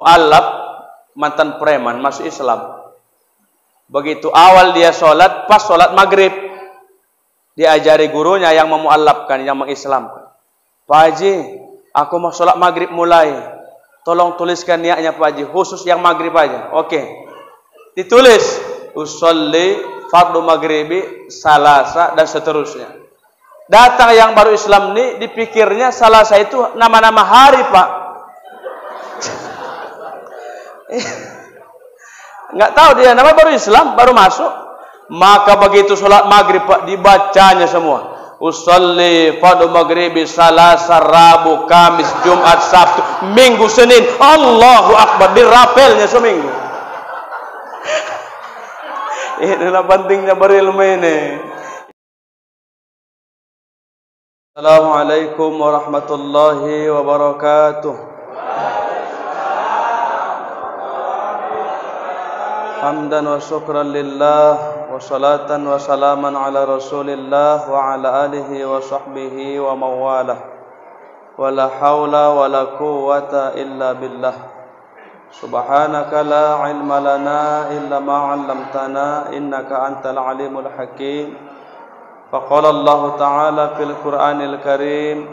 mu'allaf, mantan preman, masuk Islam. Begitu awal dia sholat, pas sholat maghrib, diajari gurunya yang memu'allafkan, yang mengislamkan. Pak Haji, aku mau sholat maghrib mulai. Tolong tuliskan niatnya Pak Haji, khusus yang maghrib aja. Oke. Ditulis, usolli fardu maghribi salasa dan seterusnya. Datang yang baru Islam nih, dipikirnya salasa itu nama-nama hari, Pak. Nggak tahu dia nama baru Islam, baru masuk. Maka begitu sholat maghrib, Pak, dibacanya semua. Usolli fardu maghribi salasa, Rabu, Kamis, Jumat, Sabtu, Minggu, Senin. Allahu Akbar, dirapelnya seminggu. Inilah pentingnya berilmu ini. Assalamualaikum warahmatullahi wabarakatuh. Hamdan wa syukran lillah wa salatan wa salaman ala rasulillah wa ala alihi wa sahbihi wa mawalah. Wa la hawla wa la quwwata illa billah. Subhanaka la ilma lana illa ma 'allamtana innaka antal alimul hakim. Faqala Allah Ta'ala fil Qur'anil Karim,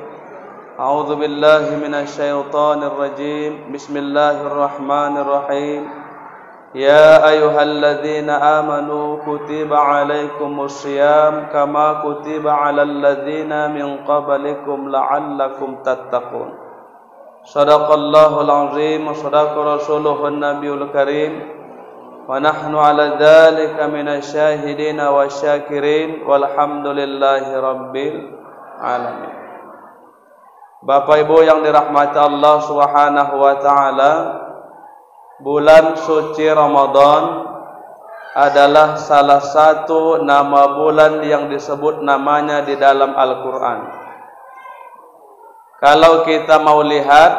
A'udzu billahi minasy syaithanir rajim. Bismillahirrahmanirrahim. Ya ayyuhalladzina amanu kutiba 'alaikumus syiyam kama kutiba 'alal ladzina min qablikum la'allakum tattaqun. Shadaqallahul azim wa shadaqa rasuluhun nabiyul karim wa nahnu ala dzalika minasyahidin wasyakirin walhamdulillahi rabbil alamin. Bapak Ibu yang dirahmati Allah Subhanahu wa taala, bulan suci Ramadan adalah salah satu nama bulan yang disebut namanya di dalam Al-Qur'an. Kalau kita mau lihat,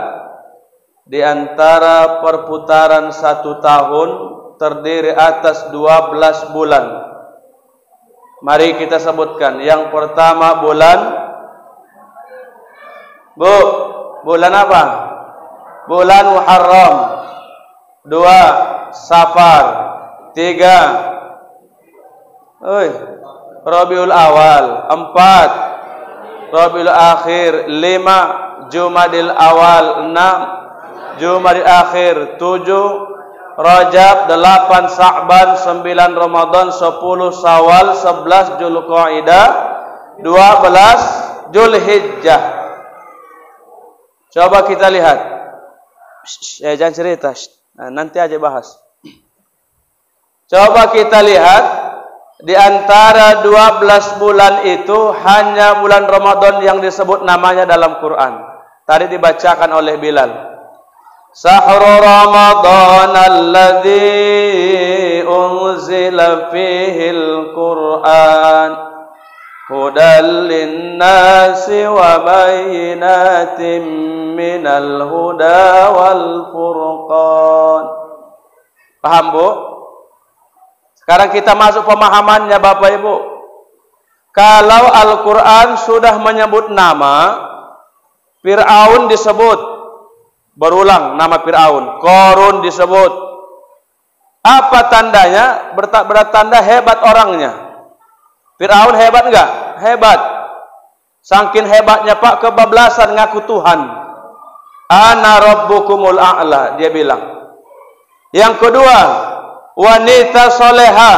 di antara perputaran satu tahun terdiri atas 12 bulan. Mari kita sebutkan. Yang pertama bulan bulan apa? Bulan Muharram. 2 Safar. 3 Rabiul Awal. 4 Rabiul Akhir. 5 Jumadil Awal. 6 Jumadil Akhir. 7 Rajab. 8 Sa'ban. 9 Ramadan. 10 Syawal. 11 Dzulqa'dah. 12 Dzulhijjah. Coba kita lihat. Jangan cerita. Nanti aja bahas. Coba kita lihat. Di antara 12 bulan itu hanya bulan Ramadan yang disebut namanya dalam Quran. Tadi dibacakan oleh Bilal. Sahru Ramadan alladzi unzila fihil Quran hudal linnasi wa bayyinatin minal huda wal furqan. Paham, Bu? Sekarang kita masuk pemahamannya, Bapak Ibu. Kalau Al-Quran sudah menyebut nama, Fir'aun disebut, berulang nama Fir'aun, Qarun disebut. Apa tandanya? Bertanda hebat orangnya. Fir'aun hebat enggak? Hebat. Saking hebatnya, Pak, kebablasan ngaku Tuhan. Ana rabbukumul a'la, dia bilang. Yang kedua, wanita soleha,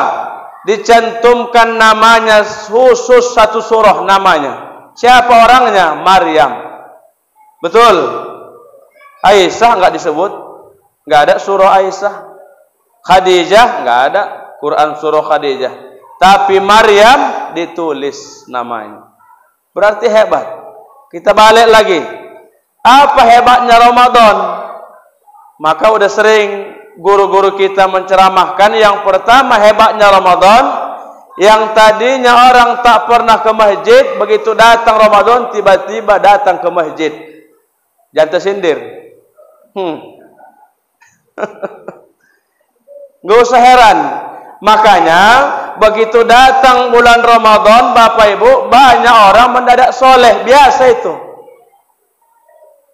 dicantumkan namanya khusus satu surah namanya. Siapa orangnya? Maryam. Betul. Aisyah enggak disebut, enggak ada surah Aisyah. Khadijah enggak ada Quran surah Khadijah. Tapi Maryam ditulis namanya. Berarti hebat. Kita balik lagi. Apa hebatnya Ramadan? Maka udah sering guru-guru kita menceramahkan. Yang pertama hebatnya Ramadan, yang tadinya orang tak pernah ke masjid, begitu datang Ramadan tiba-tiba datang ke masjid. Jangan tersindir. Gak usah heran. Makanya begitu datang bulan Ramadan, Bapak Ibu, banyak orang mendadak soleh. Biasa itu.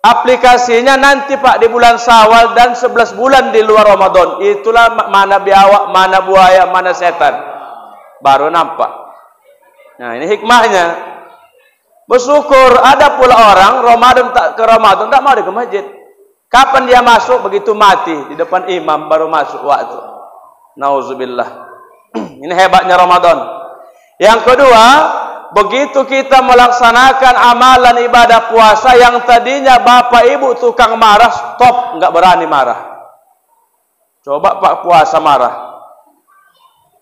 Aplikasinya nanti Pak di bulan Syawal dan 11 bulan di luar Ramadan. Itulah mana biawak, mana buaya, mana setan. Baru nampak. Nah, ini hikmahnya. Bersyukur ada pula orang Ramadan tak ke Ramadan tak mau ke masjid. Kapan dia masuk? Begitu mati di depan imam baru masuk waktu. Nauzubillah. Ini hebatnya Ramadan. Yang kedua, begitu kita melaksanakan amalan ibadah puasa yang tadinya bapak ibu tukang marah, stop, enggak berani marah. Coba Pak puasa marah.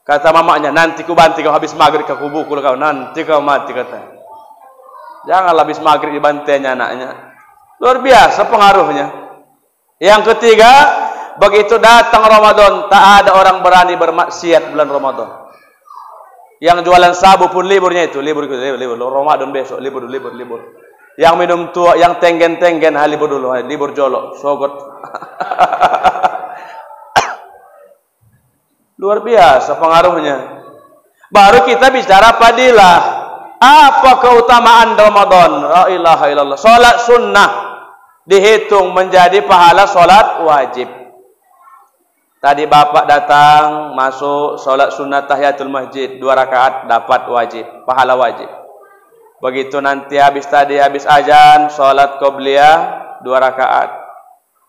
Kata mamanya, nanti ku banti kau habis maghrib ke kubukul kau, nanti kau mati kata. Jangan habis maghrib dibantainya anaknya. Luar biasa pengaruhnya. Yang ketiga, begitu datang Ramadan, tak ada orang berani bermaksiat bulan Ramadan. Yang jualan sabu pun liburnya itu, libur Ramadan besok, libur. Yang minum tua, yang tenggen-tenggen, libur dulu, libur jolok, sogot. Luar biasa pengaruhnya. Baru kita bicara fadilah. Apa keutamaan Ramadan? La ilaha illallah. Salat sunnah dihitung menjadi pahala salat wajib. Tadi bapak datang, masuk, sholat sunnah tahiyatul masjid, 2 rakaat, dapat wajib, pahala wajib. Begitu nanti habis azan, sholat qobliyah, 2 rakaat.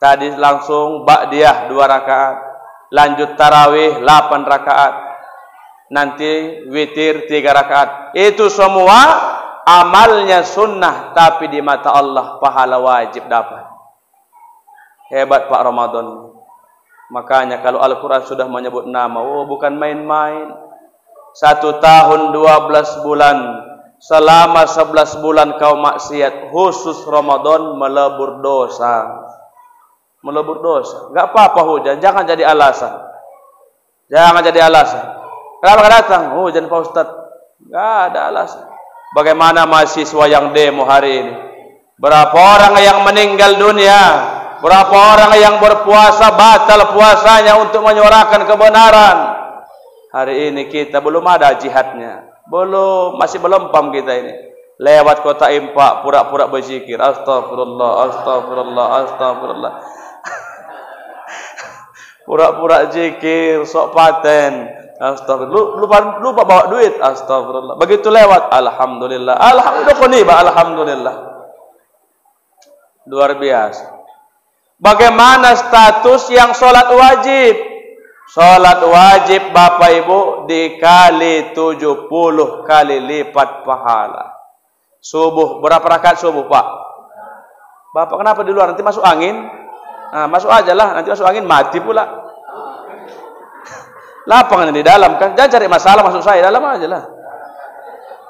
Tadi langsung ba'diyah, 2 rakaat. Lanjut tarawih, 8 rakaat. Nanti witir, 3 rakaat. Itu semua amalnya sunnah, tapi di mata Allah, pahala wajib dapat. Hebat Pak Ramadan. Makanya kalau Al-Quran sudah menyebut nama, bukan main-main. 1 tahun 12 bulan, selama 11 bulan kau maksiat, khusus Ramadan melebur dosa. Melebur dosa. Enggak apa-apa hujan, jangan jadi alasan. Jangan jadi alasan. Kenapa datang? Hujan Pak Ustaz. Enggak ada alasan. Bagaimana mahasiswa yang demo hari ini? Berapa orang yang meninggal dunia? Berapa orang yang berpuasa batal puasanya untuk menyuarakan kebenaran? Hari ini kita belum ada jihadnya. Masih belum paham kita ini. Lewat kota impak, pura-pura berzikir. Astagfirullah, astagfirullah, astagfirullah. Pura-pura zikir, sok paten. Astagfirullah. Lupa bawa duit. Astagfirullah. Begitu lewat, alhamdulillah. Alhamdulillah. Luar biasa. Bagaimana status yang sholat wajib? Sholat wajib Bapak Ibu dikali 70 kali lipat pahala. Subuh, berapa rakaat subuh Pak? Bapak kenapa di luar? Nanti masuk angin? Nah, masuk aja lah, nanti masuk angin mati pula. Lapangan di dalam kan, jangan cari masalah masuk saya, dalam aja lah.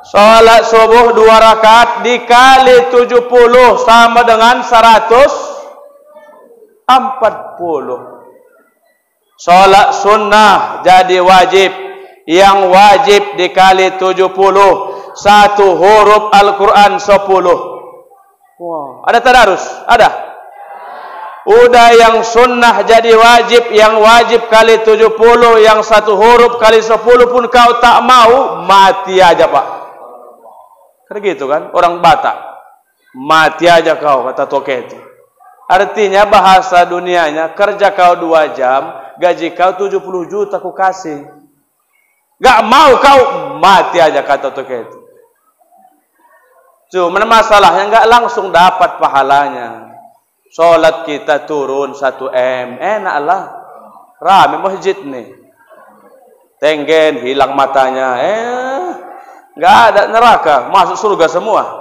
Sholat subuh 2 rakaat dikali 70 sama dengan 140. Salat sunnah jadi wajib. Yang wajib dikali 70, 1 huruf Al-Quran 10. Wow. Ada tadarus? Ada. Udah yang sunnah jadi wajib, yang wajib kali 70, yang 1 huruf kali 10 pun kau tak mau, mati aja Pak. Karena gitu kan, orang Batak. Mati aja kau, kata toke itu. Artinya bahasa dunianya, kerja kau 2 jam, gaji kau 70 juta ku kasih. Gak mau kau, mati aja kata toke itu. Cuma masalahnya gak langsung dapat pahalanya. Sholat kita turun 1 M, enaklah. Rame masjid nih. Tenggen, hilang matanya. Gak ada neraka, masuk surga semua.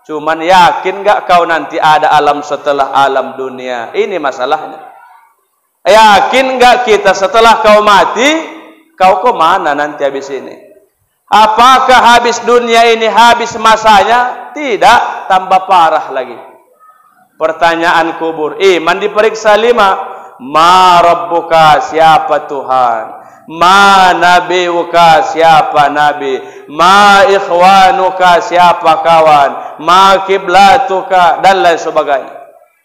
Cuman yakin gak kau nanti ada alam setelah alam dunia? Ini masalahnya. Yakin gak kita setelah kau mati, kau kemana nanti habis ini? Apakah habis dunia ini habis masanya? Tidak, tambah parah lagi. Pertanyaan kubur. Iman diperiksa 5. Ma Rabbuka, siapa Tuhan? Ma nabiuka, siapa nabi? Ma ikhwanuka, siapa kawan? Ma kiblatuka, dan lain sebagainya.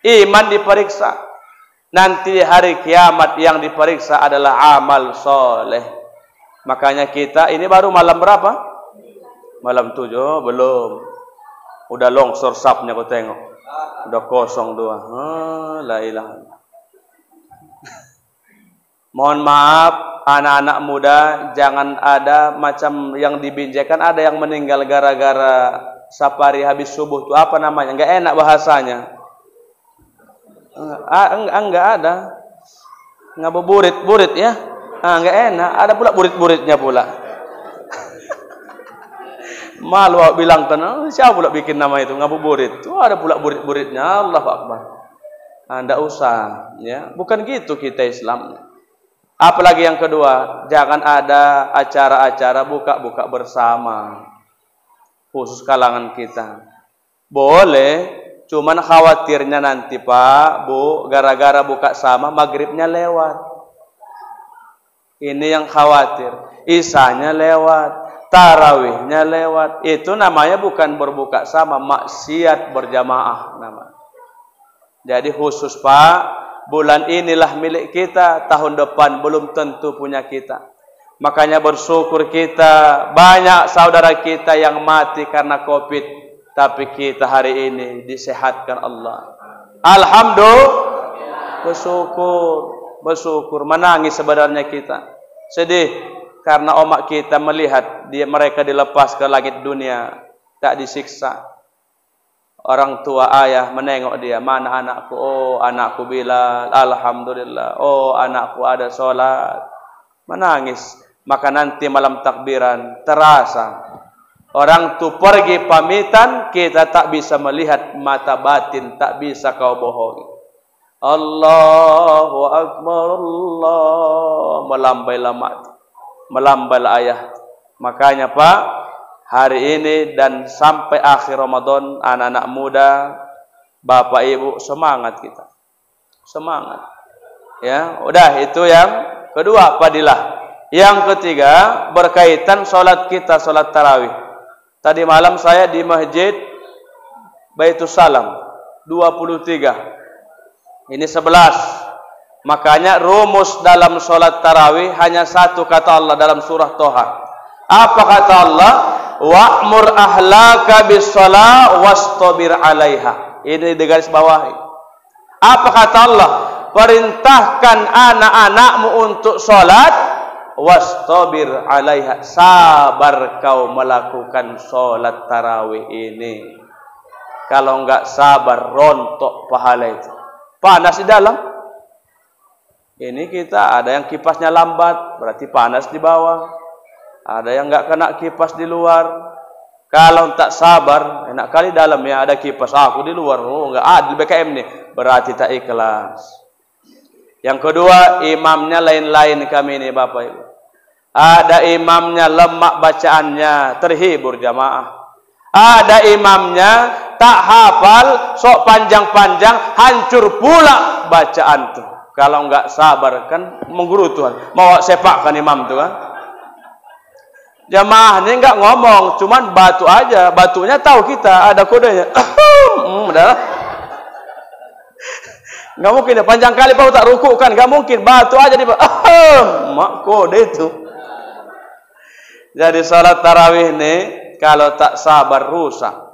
Iman diperiksa. Nanti hari kiamat yang diperiksa adalah amal soleh. Makanya kita ini baru malam berapa? Malam 7, belum. Udah longsor sapnya kau tengok. Udah 02. La ilaha illallah. Mohon maaf anak-anak muda, jangan ada macam yang dibinjekan, ada yang meninggal gara-gara safari habis subuh tuh apa namanya? Enggak enak bahasanya. Enggak ada. Ngabuburit ya. Enggak enak, ada pula burit-buritnya pula. Malu bilang kan, siapa pula bikin nama itu ngabuburit? Tuh ada pula burit-buritnya. Allahu Akbar. Enggak usah ya. Bukan gitu kita Islam. Apalagi yang kedua, jangan ada acara-acara buka-buka bersama. Khusus kalangan kita. Boleh, cuman khawatirnya nanti Pak, Bu, gara-gara buka sama maghribnya lewat. Ini yang khawatir. Isanya lewat, tarawihnya lewat. Itu namanya bukan berbuka sama, maksiat berjamaah nama. Jadi khusus Pak, bulan inilah milik kita, tahun depan belum tentu punya kita. Makanya bersyukur kita, banyak saudara kita yang mati karena Covid, tapi kita hari ini disehatkan Allah. Alhamdulillah. Bersyukur, menangis sebenarnya kita. Sedih karena omak kita melihat mereka dilepas ke langit dunia, tak disiksa. Orang tua ayah menengok dia, mana anakku? Oh, anakku Bilal, alhamdulillah. Oh, anakku ada sholat. Menangis. Maka nanti malam takbiran terasa. Orang tu pergi pamitan, kita tak bisa melihat mata batin, tak bisa kau bohongi. Allahu Akbar, Allah. Melambailah mati, melambailah ayah. Makanya Pak, hari ini dan sampai akhir Ramadan, anak-anak muda, bapak ibu, semangat kita. Semangat. Ya, udah itu yang kedua, fadilah. Yang ketiga, berkaitan salat kita, salat tarawih. Tadi malam saya di Masjid Baitus Salam 23. Ini 11. Makanya rumus dalam salat tarawih hanya satu kata Allah dalam surah Toha. Apa kata Allah? Wa'mur ahlaka bis-shalah wastabir 'alaiha. Ini di garis bawahi. Apa kata Allah? Perintahkan anak-anakmu untuk salat, wastabir 'alaiha. Sabar kau melakukan salat tarawih ini. Kalau enggak sabar, rontok pahala itu. Panas di dalam. Ini kita ada yang kipasnya lambat, berarti panas di bawah. Ada yang enggak kena kipas di luar. Kalau tak sabar, enak kali dalamnya ada kipas. Aku di luar, oh enggak adil BKM nih. Berarti tak ikhlas. Yang kedua, imamnya lain-lain kami ini Bapak Ibu. Ada imamnya lemak bacaannya, terhibur jamaah. Ada imamnya tak hafal, sok panjang-panjang, hancur pula bacaan tuh. Kalau enggak sabar kan mengguru Tuhan. Mau sepakkan imam tuh kan. Jamaah ini enggak ngomong, cuman batu aja. Batunya tahu kita, ada kodenya. Udah. Enggak mungkin ya, panjang kali Pak tak rukuk kan, enggak mungkin. Batu aja di mak kode itu. Jadi salat tarawih ini kalau tak sabar rusak.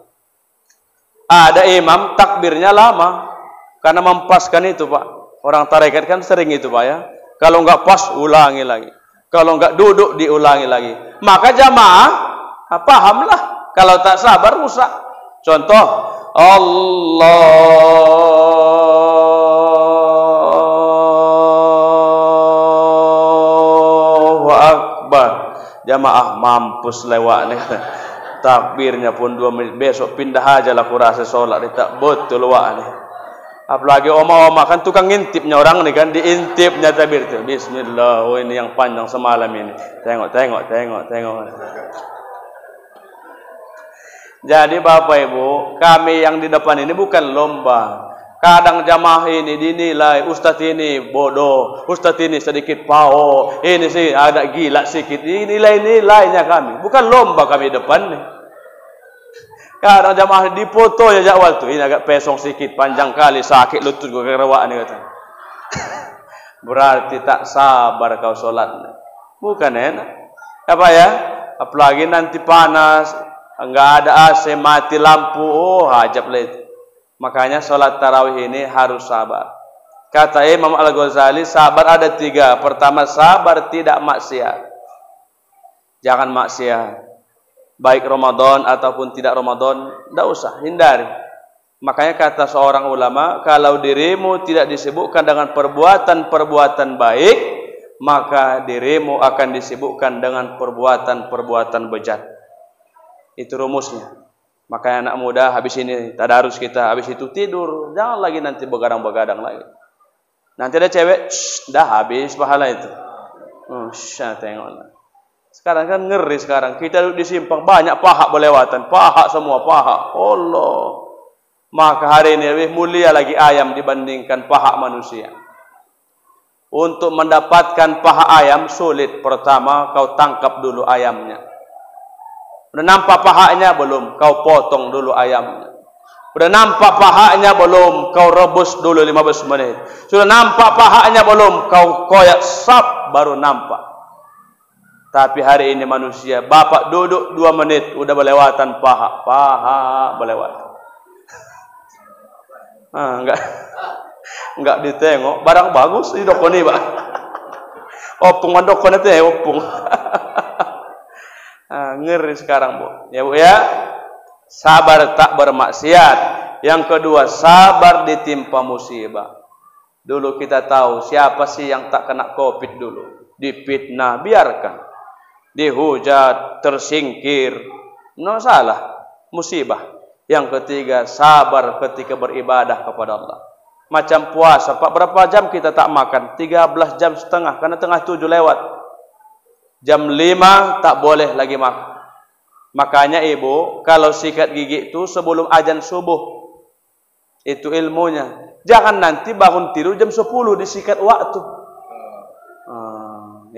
Ada imam takbirnya lama karena mempaskan itu Pak. Orang tarekat kan sering itu Pak ya. Kalau enggak pas ulangi lagi. Kalau enggak duduk diulangi lagi. Maka jamaah pahamlah kalau tak sabar rusak. Contoh Allahu Akbar. Jamaah mampus lewat nih. Takbirnya pun 2 menit. Besok pindah aja lah kurasa sholat. Tak betul wak nih. Apalagi oma-oma kan tukang ngintipnya orang nih kan. Diintipnya takbir itu. Bismillah. Oh ini yang panjang semalam ini. Tengok. Jadi Bapak Ibu, kami yang di depan ini bukan lomba. Kadang jamaah ini dinilai, ustadz ini bodoh, ustadz ini sedikit pao, ini sih ada gila sedikit. Ini nilai-nilainya kami. Bukan lomba kami depan nih. Kadang jamaah dipoto ya jawab tuh, ini agak pesong sedikit, panjang kali, sakit lutut gue kerewak nih kata. Berarti tak sabar kau sholat. Bukan enak. Apa ya? Apalagi nanti panas, enggak ada AC, mati lampu, oh hajab lah itu. Makanya sholat tarawih ini harus sabar. Kata Imam Al-Ghazali, sabar ada 3. Pertama, sabar tidak maksiat. Jangan maksiat. Baik Ramadan ataupun tidak Ramadan, tidak usah, hindari. Makanya kata seorang ulama, kalau dirimu tidak disibukkan dengan perbuatan-perbuatan baik, maka dirimu akan disibukkan dengan perbuatan-perbuatan bejat. Itu rumusnya. Makanya anak muda habis ini tadarus kita, habis itu tidur, jangan lagi nanti begadang-begadang lagi. Nanti ada cewek, dah habis pahala itu. Tengoklah. Sekarang kan ngeri sekarang. Kita duduk di simpang banyak paha berlewatan, paha semua paha. Allah. Maka hari ini lebih mulia lagi ayam dibandingkan paha manusia. Untuk mendapatkan paha ayam sulit. Pertama, kau tangkap dulu ayamnya. Udah nampak pahanya belum? Kau potong dulu ayamnya. Udah nampak pahanya belum? Kau rebus dulu 15 menit. Sudah nampak pahanya belum? Kau koyak sap baru nampak. Tapi hari ini manusia, bapak duduk 2 menit udah berlewatan paha berlewatan. Enggak ditengok, barang bagus di doko ni, Pak. Opung mandoko nanti opung. Ngeri sekarang, Bu. Ya, Bu ya. Sabar tak bermaksiat. Yang kedua, sabar ditimpa musibah. Dulu kita tahu siapa sih yang tak kena Covid dulu. Dipitnah, biarkan. Dihujat, tersingkir. No salah, musibah. Yang ketiga, sabar ketika beribadah kepada Allah. Macam puasa, Pak, berapa jam kita tak makan? 13 jam setengah, karena tengah 7 lewat. Jam 5 tak boleh lagi makan. Makanya ibu, kalau sikat gigi itu sebelum azan subuh. Itu ilmunya. Jangan nanti bangun tidur jam 10 disikat waktu.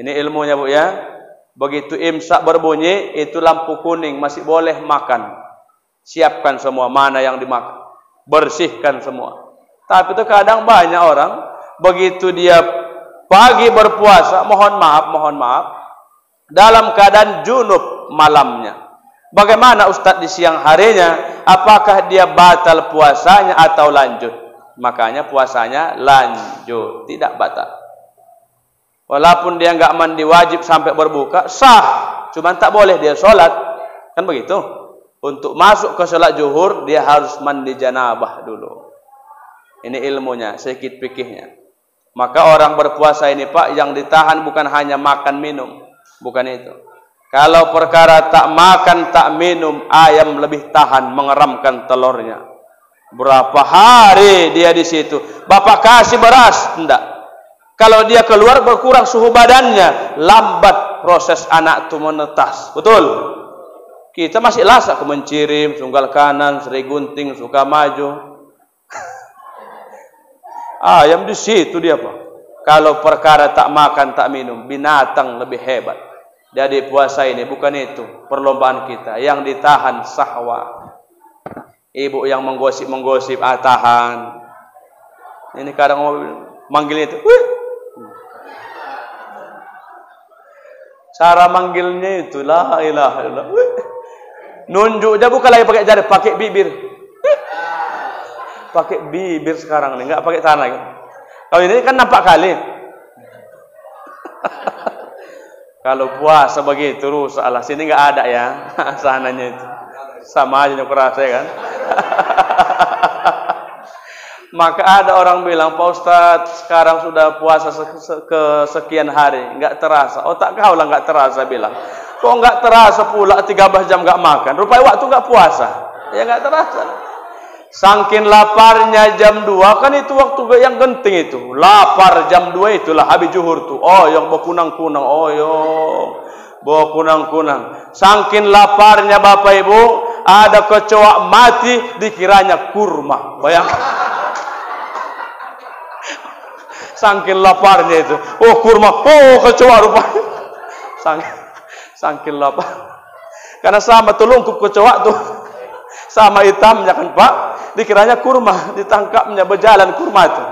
Ini ilmunya, Bu ya. Begitu imsak berbunyi, itu lampu kuning, masih boleh makan. Siapkan semua mana yang dimakan. Bersihkan semua. Tapi itu kadang banyak orang, begitu dia pagi berpuasa, mohon maaf, dalam keadaan junub malamnya. Bagaimana Ustadz di siang harinya? Apakah dia batal puasanya atau lanjut? Makanya puasanya lanjut, tidak batal. Walaupun dia enggak mandi wajib sampai berbuka, sah. Cuma tak boleh dia sholat. Kan begitu? Untuk masuk ke sholat zuhur, dia harus mandi janabah dulu. Ini ilmunya, sedikit fikihnya. Maka orang berpuasa ini, Pak, yang ditahan bukan hanya makan minum. Bukan itu. Kalau perkara tak makan, tak minum, ayam lebih tahan mengeramkan telurnya. Berapa hari dia di situ? Bapak kasih beras? Tidak. Kalau dia keluar berkurang suhu badannya, lambat proses anak itu menetas. Betul? Kita masih lasak kemencirim, sunggal kanan, Sri Gunting, suka maju. Ayam di situ dia, Pak. Kalau perkara tak makan, tak minum, binatang lebih hebat. Jadi puasa ini bukan itu perlombaan kita. Yang ditahan sahwat. Ibu yang menggosip, tahan. Ini kadang manggil itu. Cara manggilnya itu la ilaha illallah. Nunjuk dia bukan lagi pakai jari, pakai bibir. Pakai bibir sekarang nih, enggak pakai tangan lagi. Kalau ini kan nampak kali. Kalau puasa begitu rusak lah. Sini enggak ada ya, sananya itu. Sama aja nyukur saya kan. Maka ada orang bilang, Pak Ustadz, sekarang sudah puasa kesekian hari, enggak terasa. Oh tak kau lah enggak terasa bilang. Kok enggak terasa pula 13 jam enggak makan? Rupanya waktu enggak puasa. Ya enggak terasa. Sangkin laparnya jam 2, kan itu waktu yang genting itu. Lapar jam 2 itulah habis zuhur tuh. Oh, yang berkunang-kunang. Oh, yo. Berkunang-kunang. Sangkin laparnya Bapak Ibu, ada kecoak mati dikiranya kurma. Bayangkan. Sangkin laparnya itu. Oh, kurma. Oh, kecoak rupanya. Sangkin lapar. Karena sama tuh lungkup kecoak tuh. Sama hitamnya kan, Pak. Dikiranya kurma, ditangkapnya berjalan kurma itu.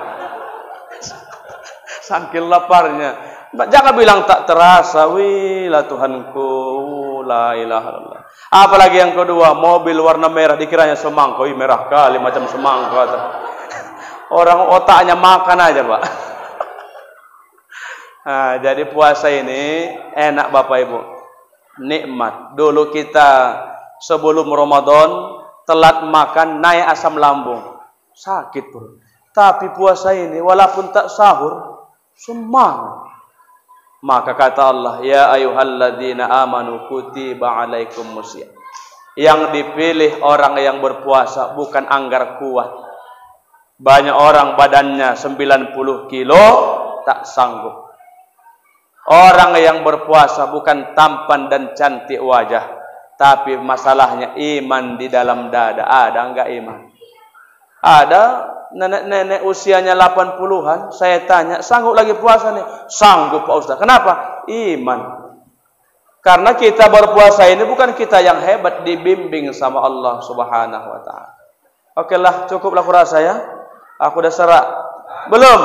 Saking laparnya. Jangan bilang tak terasa, wih lah Tuhanku, La ilaha illallah. Apalagi yang kedua, mobil warna merah dikiranya semangka. Ih, merah kali macam semangka. Orang otaknya makan aja, Pak. Nah, jadi puasa ini enak Bapak Ibu. Nikmat. Dulu kita sebelum Ramadan telat makan naik asam lambung. Sakit perut. Tapi puasa ini walaupun tak sahur semangat. Maka kata Allah, ya ayyuhalladzina amanu kutiba alaikumusiyam. Yang dipilih orang yang berpuasa bukan anggar kuat. Banyak orang badannya 90 kilo tak sanggup. Orang yang berpuasa bukan tampan dan cantik wajah, tapi masalahnya iman di dalam dada. Ada enggak iman? Ada nenek-nenek usianya 80-an, saya tanya, sanggup lagi puasa nih? Sanggup Pak Ustaz. Kenapa? Iman. Karena kita berpuasa ini bukan kita yang hebat, dibimbing sama Allah Subhanahu wa taala. Oke lah, cukuplah kurasa ya. Aku udah serak. Belum?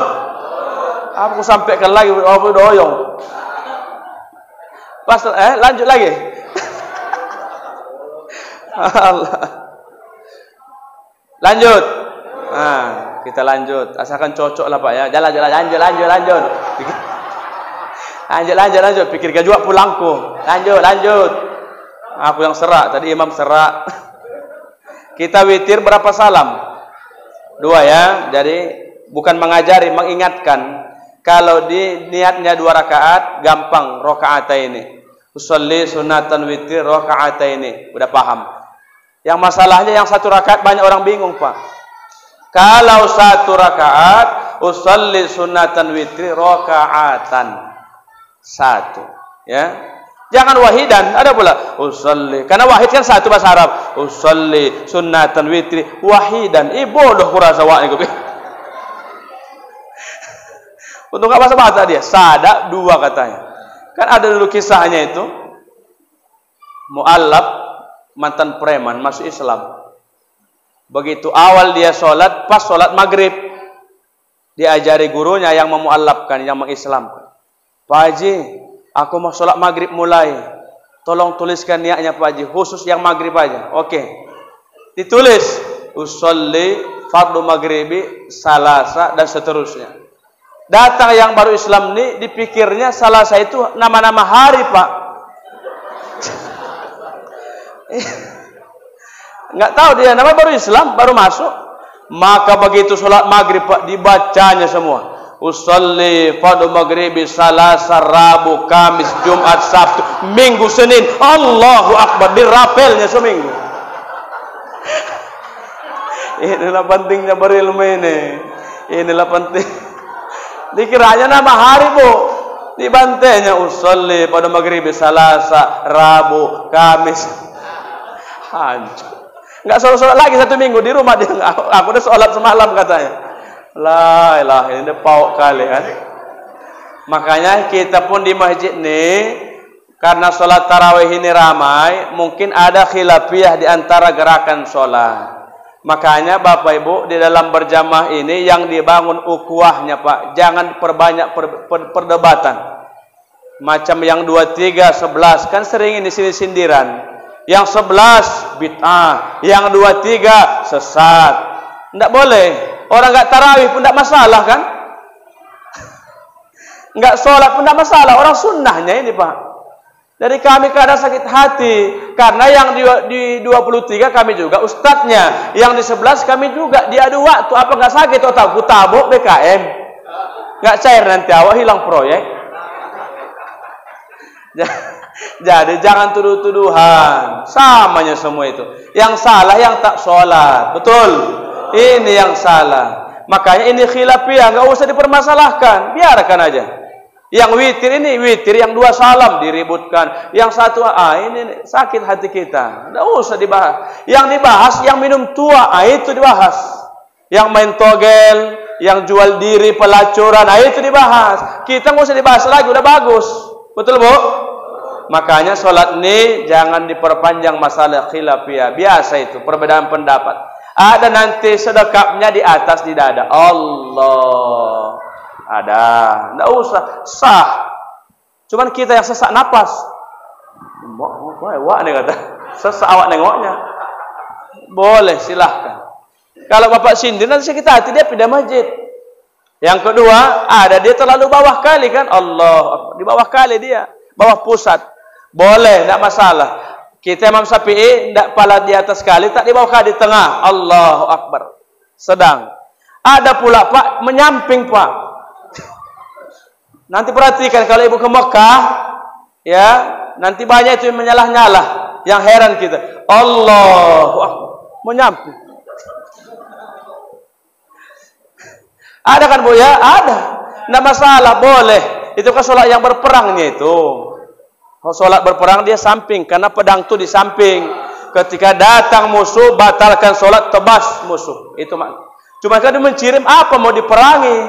Aku sampaikan lagi, aku doyong. Pas lanjut lagi. Allah. Lanjut. Nah, kita lanjut. Asalkan cocok lah Pak ya. Lanjut. Lanjut. Pikir gajah pulangku. Lanjut. Aku yang serak. Tadi imam serak. Kita witir berapa salam? 2 ya. Jadi bukan mengajari, mengingatkan. Kalau di niatnya 2 rakaat, gampang rakaataini. Usolli sunatan witir rakaataini. Udah paham. Yang masalahnya yang 1 rakaat banyak orang bingung Pak. Kalau 1 rakaat, usolli sunatan witri rakaatan 1, ya. Jangan wahidan, ada pula usolli. Karena wahid kan 1 bahasa Arab. Usolli sunatan witri wahidan. Bodoh kurasa wak ni. Untuk enggak bahasa dia, sada 2 katanya. Kan ada dulu kisahnya itu. Mu'allab mantan preman masuk Islam. Begitu awal dia sholat, pas sholat maghrib diajari gurunya yang memu'allabkan, yang mengislamkan. Pak Haji, aku mau sholat maghrib mulai. Tolong tuliskan niatnya Pak Haji, khusus yang maghrib aja. Oke. Ditulis usolli fardu maghribi salasa dan seterusnya. Datang yang baru Islam ini, dipikirnya salasa itu nama-nama hari Pak. Enggak tahu dia, nama baru Islam, baru masuk. Maka begitu sholat maghrib Pak, dibacanya semua. Usolli fardu maghribi salasa, Rabu, Kamis, Jumat, Sabtu, Minggu, Senin. Allahu Akbar, dirapelnya seminggu. Inilah pentingnya berilmu ini. Inilah penting. Dikiranya nama hari Bu, dibantainya usolli fardu maghribi salasa, Rabu, Kamis. Hancur. Enggak sholat lagi 1 minggu di rumah dia. Aku udah sholat semalam katanya. La ilaha ini pauk kali kan. Makanya kita pun di masjid nih, karena sholat tarawih ini ramai, mungkin ada khilafiyah di antara gerakan sholat. Makanya Bapak Ibu di dalam berjamaah ini yang dibangun ukhuwahnya Pak, jangan perbanyak perdebatan. Macam yang 2, 3, 11 kan sering ini sini sindiran. Yang 11 bid'ah, yang 2, 3 sesat. Tidak boleh. Orang enggak tarawih pun tidak masalah kan? Enggak sholat pun tidak masalah. Orang sunnahnya ini Pak. Jadi kami kadang sakit hati karena yang di 23 kami juga ustadznya, yang di 11 kami juga diadu waktu. Apa enggak sakit otakku tabuk BKM? Enggak cair nanti awak hilang proyek. Jadi jangan tuduh-tuduhan. Samanya semua itu. Yang salah yang tak sholat. Betul. Ini yang salah. Makanya ini khilafiyah, enggak usah dipermasalahkan. Biarkan aja. Yang witir ini witir, yang 2 salam diributkan. Yang 1 ini sakit hati kita. Enggak usah dibahas. Yang dibahas yang minum tua, itu dibahas. Yang main togel, yang jual diri, pelacuran, itu dibahas. Kita enggak usah dibahas lagi, udah bagus. Betul Bu? Makanya sholat ini jangan diperpanjang masalah khilafiyah. Biasa itu perbedaan pendapat. Ada nanti sedekapnya di atas di dada. Allah. Ada. Tidak usah. Sah. Cuman kita yang sesak napas. Wah nih kata. Sesak awak nengoknya. Boleh, silahkan. Kalau bapak sindir nanti sakit hati dia pindah masjid. Yang kedua, ada dia terlalu bawah kali kan? Allah, di bawah kali dia, bawah pusat. Boleh, tidak masalah. Kita Imam Syafi'i tidak pala di atas kali, tak di bawah kali, di tengah. Allahu Akbar. Sedang. Ada pula Pak menyamping Pak. Nanti perhatikan kalau ibu ke Mekah, ya nanti banyak itu yang menyalah-nyalah, yang heran kita. Allahu Akbar, menyamping. Ada kan Bu ya? Ada. Tidak masalah, boleh. Itu kan sholat yang berperangnya itu. Sholat berperang dia samping, karena pedang itu di samping. Ketika datang musuh, batalkan sholat, tebas musuh. Itu mak. Cuma kan dia mencirim apa mau diperangi?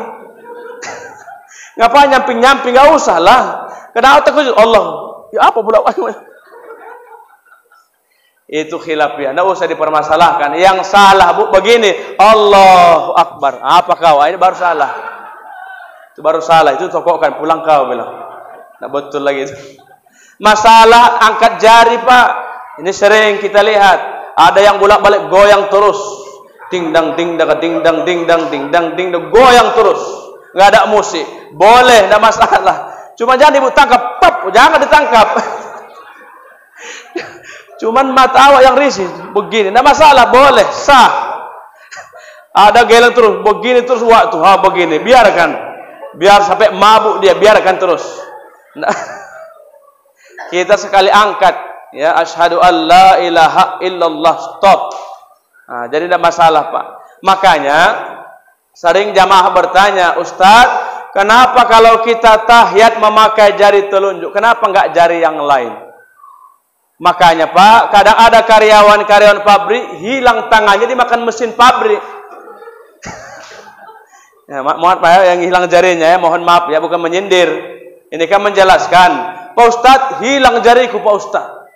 Ngapain nyamping-nyamping? Gak usah lah. Kenapa takut? Allah. Ya apa pula? Itu khilafiyah, tidak usah dipermasalahkan. Yang salah Bu begini, Allahu Akbar. Apa kau? Ini baru salah. Itu baru salah. Itu tokokkan, pulang kau bilang. Tidak betul lagi itu. Masalah angkat jari Pak. Ini sering kita lihat. Ada yang bolak-balik goyang terus. Ding dang ding dang ding dang ding dang ding dang ding dang, goyang terus. Nggak ada musik. Boleh, tidak masalah. Cuma jangan ibu tangkap, pop, jangan ditangkap. Cuman mata awak yang risih begini, tidak masalah, boleh, sah. Ada geleng terus, begini terus waktu, begini, biarkan, biar sampai mabuk dia, biarkan terus. Nah, kita sekali angkat, ya, asyhadu an la ilaha illallah, stop. Nah, jadi tidak masalah Pak. Makanya sering jamaah bertanya, Ustadz, kenapa kalau kita tahiyat memakai jari telunjuk, kenapa enggak jari yang lain? Makanya Pak, kadang ada karyawan-karyawan pabrik hilang tangannya dimakan mesin pabrik. Ya, mohon Pak ya, yang hilang jarinya ya, mohon maaf ya, bukan menyindir. Ini kan menjelaskan, Pak Ustadz hilang jariku Pak Ustadz.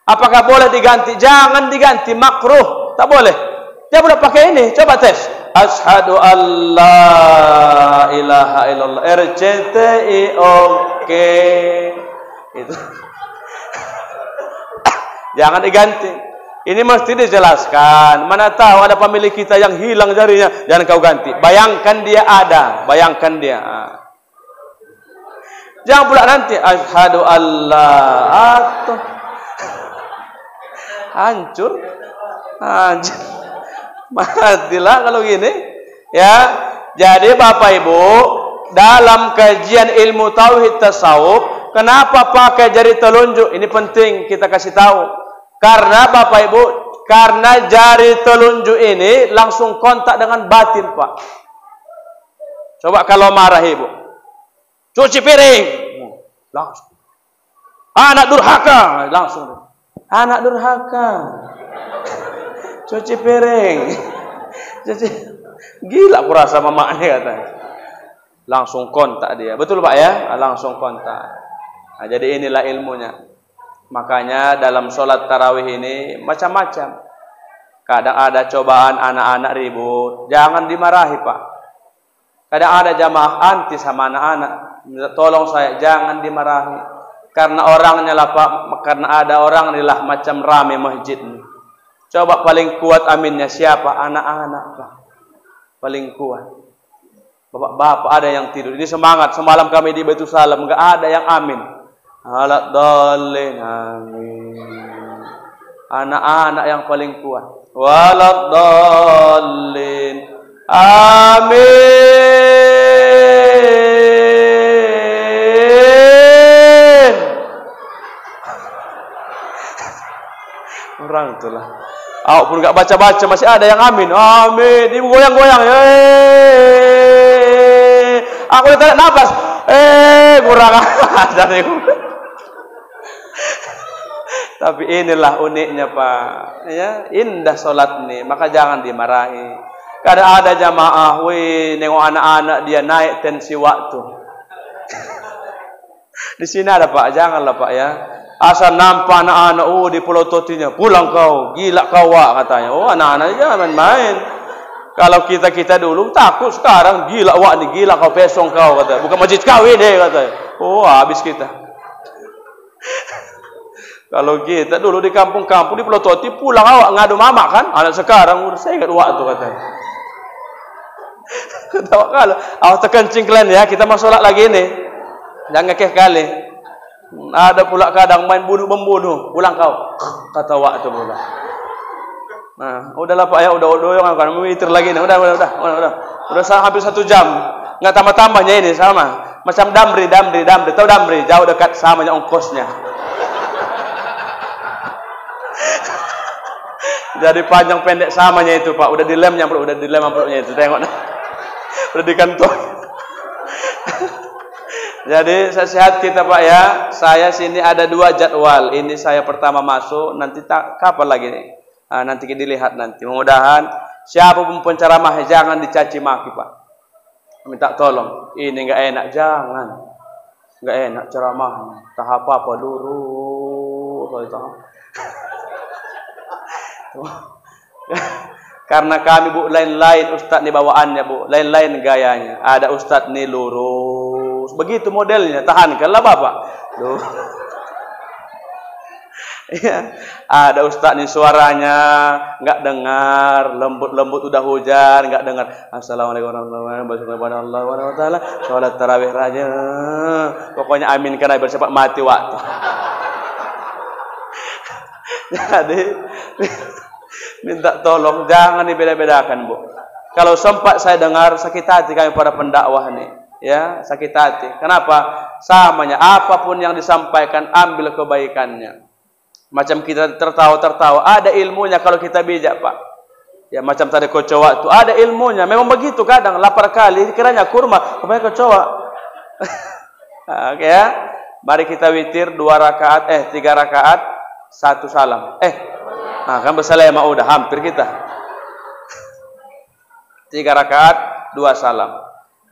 Apakah boleh diganti? Jangan diganti, makruh, tak boleh. Dia boleh pakai ini, coba tes. Asyhadu an la ilaha illallah, RCTI, oke. Itu. Jangan diganti. Ini mesti dijelaskan. Mana tahu ada pemilik kita yang hilang jarinya, jangan kau ganti. Bayangkan dia ada, bayangkan dia. Jangan pula nanti asyhadu Allah atau hancur. Hancur. Matilah kalau gini. Ya. Jadi Bapak Ibu, dalam kajian ilmu tauhid tasawuf, kenapa pakai jari telunjuk? Ini penting kita kasih tahu. Karena Bapak Ibu, karena jari telunjuk ini langsung kontak dengan batin Pak. Coba kalau marah Ibu, cuci piring, langsung. Anak durhaka, langsung. Anak durhaka, cuci piring, cuci. Gila kurasa mamanya katanya. Langsung kontak dia, betul Pak ya? Langsung kontak. Nah, jadi inilah ilmunya. Makanya dalam sholat tarawih ini macam-macam. Kadang ada cobaan anak-anak ribut, jangan dimarahi Pak. Kadang ada jamaah anti sama anak-anak, tolong saya, jangan dimarahi. Karena orangnya lah Pak, karena ada orang inilah macam rame masjid ini. Coba paling kuat aminnya siapa? Anak-anak Pak. Paling kuat. Bapak-bapak ada yang tidur. Ini semangat. Semalam kami di Baitul Salam, enggak ada yang amin. Alat dolin, amin. Anak-anak yang paling kuat. Walat dolin, amin. Orang itulah. Awak pun enggak baca-baca masih ada yang amin. Amin. Ibu goyang-goyang. Aku ditarik nafas. Kurang ajar ibu. Tapi inilah uniknya Pak, ya, indah solat ini, maka jangan dimarahi. Kadang ada jamaah, nengok anak-anak dia naik tensi waktu. Di sini ada Pak, janganlah Pak ya. Asal nampak anak-anak, di pulau totinya, pulang kau, gila kau Wak katanya. Anak-anak jangan main. Kalau kita dulu takut, sekarang gila Wak nih, gila kau pesong kau katanya. Bukan masjid kau ini katanya. Habis kita. Kalau kita dulu di kampung-kampung di pelototi pulang awak ngadu mama kan, anak sekarang udah saya ingat waktu katanya. Ketawa kalau awak terkencing kalian ya, kita mau sholat lagi nih, jangan ngekeh kali. Ada pula kadang main bunuh membunuh, pulang kau, kata waktu pula. Nah, udahlah Pak ya, udah kan meter lagi nih, udah hampir 1 jam, nggak tambah-tambahnya ini sama, macam damri, tahu damri, jauh dekat samanya ongkosnya. Jadi panjang pendek samanya itu Pak, udah dilem amplopnya itu, tengok nah. Udah di kantong. Jadi sehat kita Pak ya. Saya sini ada 2 jadwal. Ini saya pertama masuk, nanti kapan lagi nih? Nanti kita dilihat nanti. Mudah-mudahan siapapun penceramah jangan dicaci maki Pak. Minta tolong. Ini enggak enak, jangan. Enggak enak ceramahnya. Tak apa-apa lurus. Karena kami Bu lain-lain ustaz nih bawaannya Bu, lain-lain gayanya. Ada ustaz nih lurus, begitu modelnya. Tahankanlah Bapak. Tuh. Ya, ada ustaz nih suaranya nggak dengar, lembut-lembut udah hujan nggak dengar. Assalamualaikum warahmatullahi wabarakatuh. Sholat tarawih raja. Pokoknya amin karena bercepat mati waktu. Jadi minta tolong jangan dibeda-bedakan Bu. Kalau sempat saya dengar sakit hati kami para pendakwah nih, ya sakit hati. Kenapa? Samanya apapun yang disampaikan ambil kebaikannya. Macam kita tertawa-tertawa, ada ilmunya kalau kita bijak Pak. Ya macam tadi kecoa itu ada ilmunya. Memang begitu kadang lapar kali kiranya kurma, kebanyakan kecoa. Oke ya. Mari kita witir 3 rakaat 1 salam. Kan bersalamah udah hampir kita. 3 rakaat 2 salam.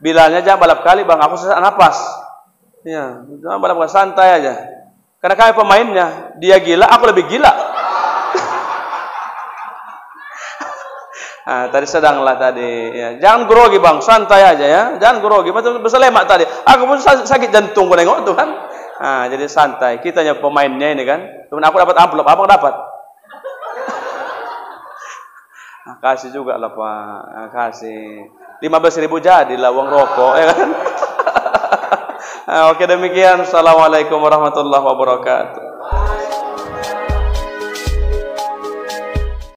Bilangnya jangan balap kali Bang, aku sesak napas. Ya, jangan balap santai aja. Karena kami pemainnya, dia gila, aku lebih gila. Tadi sedanglah tadi. Ya. Jangan grogi Bang, santai aja ya. Jangan grogi. Macam berselemak tadi. Aku pun sakit jantung gue nengok tuh kan. Jadi santai. Kitanya pemainnya ini kan. Temen aku dapat amplop, abang dapat. Kasih juga lah Pak, kasih 15.000 jadilah uang rokok ya kan. Oke demikian. Assalamualaikum warahmatullahi wabarakatuh.